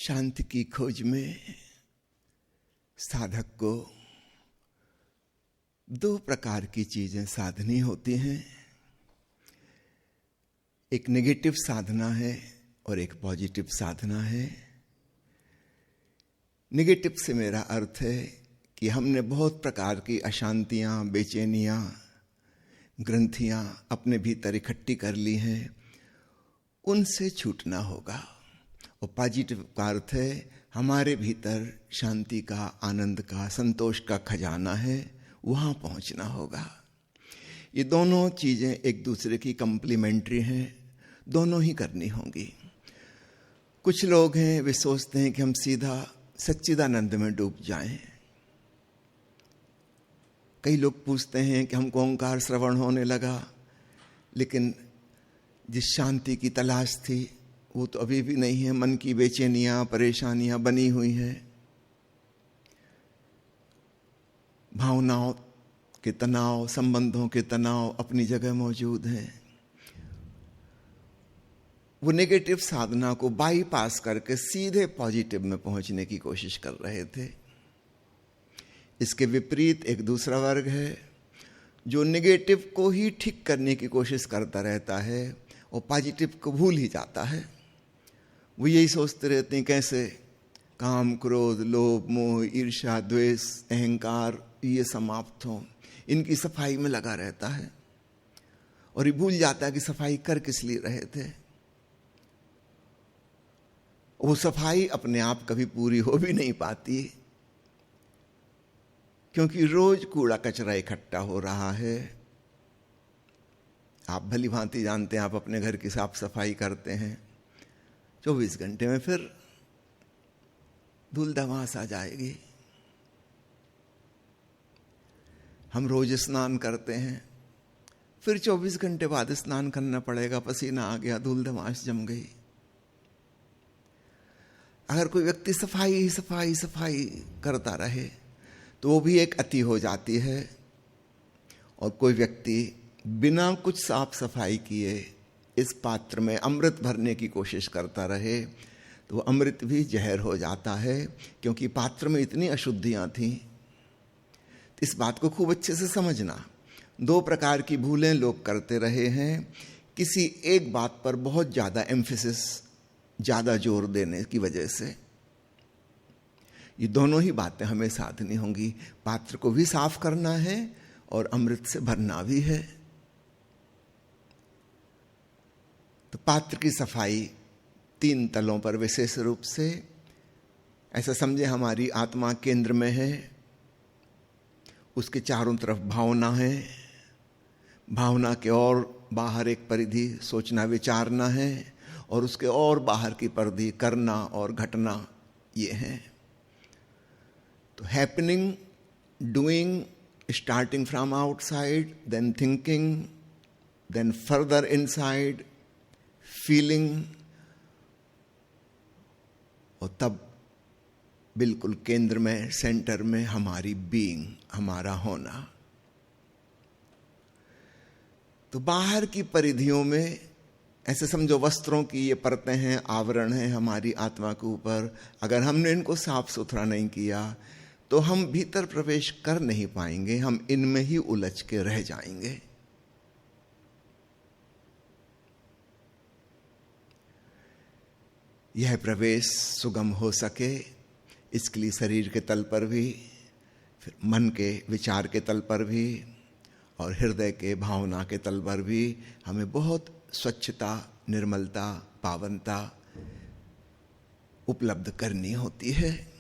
शांति की खोज में साधक को दो प्रकार की चीजें साधनी होती हैं। एक नेगेटिव साधना है और एक पॉजिटिव साधना है। नेगेटिव से मेरा अर्थ है कि हमने बहुत प्रकार की अशांतियां, बेचैनियां, ग्रंथियां अपने भीतर इकट्ठी कर ली हैं, उनसे छूटना होगा। और पॉजिटिव का अर्थ है हमारे भीतर शांति का, आनंद का, संतोष का खजाना है, वहां पहुंचना होगा। ये दोनों चीजें एक दूसरे की कंप्लीमेंट्री हैं, दोनों ही करनी होंगी। कुछ लोग हैं वे सोचते हैं कि हम सीधा सच्चिदानंद में डूब जाएं। कई लोग पूछते हैं कि हमको ओंकार श्रवण होने लगा, लेकिन जिस शांति की तलाश थी वो तो अभी भी नहीं है। मन की बेचैनियां, परेशानियां बनी हुई हैं, भावनाओं के तनाव, संबंधों के तनाव अपनी जगह मौजूद हैं। वो नेगेटिव साधना को बाईपास करके सीधे पॉजिटिव में पहुंचने की कोशिश कर रहे थे। इसके विपरीत एक दूसरा वर्ग है जो नेगेटिव को ही ठीक करने की कोशिश करता रहता है और पॉजिटिव को भूल ही जाता है। वो यही सोचते रहते हैं कैसे काम, क्रोध, लोभ, मोह, ईर्ष्या, द्वेष, अहंकार ये समाप्त हो। इनकी सफाई में लगा रहता है और ये भूल जाता है कि सफाई कर किस लिए रहे थे। वो सफाई अपने आप कभी पूरी हो भी नहीं पाती, क्योंकि रोज कूड़ा कचरा इकट्ठा हो रहा है। आप भली भांति जानते हैं, आप अपने घर की साफ सफाई करते हैं, 24 घंटे में फिर धूल धमास आ जाएगी। हम रोज स्नान करते हैं, फिर 24 घंटे बाद स्नान करना पड़ेगा, पसीना आ गया, धूल धमास जम गई। अगर कोई व्यक्ति सफाई सफाई सफाई करता रहे तो वो भी एक अति हो जाती है। और कोई व्यक्ति बिना कुछ साफ सफाई किए इस पात्र में अमृत भरने की कोशिश करता रहे तो वो अमृत भी जहर हो जाता है, क्योंकि पात्र में इतनी अशुद्धियां थीं। इस बात को खूब अच्छे से समझना। दो प्रकार की भूलें लोग करते रहे हैं, किसी एक बात पर बहुत ज्यादा एम्फेसिस, ज्यादा जोर देने की वजह से। ये दोनों ही बातें हमें साधनी होंगी। पात्र को भी साफ करना है और अमृत से भरना भी है। तो पात्र की सफाई 3 तलों पर विशेष रूप से, ऐसा समझे हमारी आत्मा केंद्र में है, उसके चारों तरफ भावना है, भावना के और बाहर एक परिधि सोचना विचारना है, और उसके और बाहर की परिधि करना और घटना ये है। तो happening, doing, starting from outside, then thinking, then further inside, feeling, और तब बिल्कुल केंद्र में, सेंटर में हमारी बीइंग, हमारा होना। तो बाहर की परिधियों में ऐसे समझो वस्त्रों की ये परतें हैं, आवरण हैं हमारी आत्मा के ऊपर। अगर हमने इनको साफ सुथरा नहीं किया तो हम भीतर प्रवेश कर नहीं पाएंगे, हम इनमें ही उलझ के रह जाएंगे। यह प्रवेश सुगम हो सके, इसके लिए शरीर के तल पर भी, फिर मन के विचार के तल पर भी, और हृदय के भावना के तल पर भी हमें बहुत स्वच्छता, निर्मलता, पावनता उपलब्ध करनी होती है।